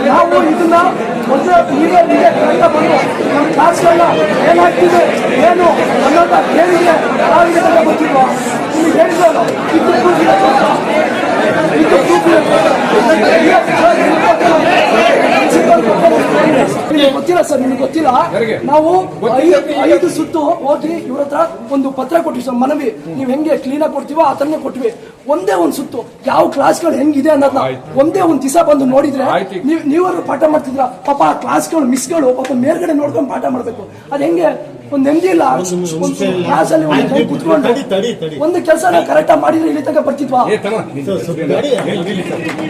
ನಾವು ಇದನ್ನ ಮೊದಲು ನೀವೇ ಕರೆಕ್ಟಾಗಿ ಬಂದು ನಮ್ಮ ಕ್ಲಾಸ್ಗಳನ್ನ ಏನಾಗ್ತಿದೆ ಏನು ಅನ್ನೋದ ಕೇಳಿದ್ರೆ ನಾವಿಗೆ ಗೊತ್ತಿಲ್ವಾ ನಿಮಗೆ ಹೇಳಿದ್ರು ಗೊತ್ತಿಲ್ಲ ಸರ್, ನಿಮ್ಗೆ ಗೊತ್ತಿಲ್ಲ. ನಾವು 5 ಸುತ್ತು ಹೋಗಿ ಇವ್ರ ಹತ್ರ ಒಂದು ಪತ್ರ ಕೊಟ್ಟಿವಿ ಸರ್, ಮನವಿ. ನೀವು ಹೆಂಗೆ ಕ್ಲೀನ್ ಆಗಿ ಕೊಡ್ತೀವೋ ಆ ತರನೇ ಕೊಟ್ವಿ. ಒಂದೇ ಒಂದು ಸುತ್ತು ಯಾವ ಕ್ಲಾಸ್ಗಳು ಹೆಂಗಿದೆ ಅನ್ನೋದನ್ನ ಒಂದೇ ಒಂದು ದಿವಸ ಬಂದು ನೋಡಿದ್ರೆ ನೀವರು ಪಾಠ ಮಾಡ್ತಿದ್ರ. ಪಾಪ ಆ ಕ್ಲಾಸ್ಗಳು ಮಿಸ್ಗಳು ಪಾಪ ಮೇಲ್ಗಡೆ ನೋಡ್ಕೊಂಡು ಪಾಠ ಮಾಡ್ಬೇಕು. ಅದ್ ಹೆಂಗೆ ಒಂದ್ ನೆಮ್ಮದಿ ಇಲ್ಲ. ಕ್ಲಾಸ್ ಅಲ್ಲಿ ಕುತ್ಕೊಂಡು ಒಂದು ಕೆಲಸ ಕರೆಕ್ಟ್ ಆಗಿ ಮಾಡಿದ್ರೆ ಇಲ್ಲಿ ತನಕ ಬರ್ತಿದ್ವಾ?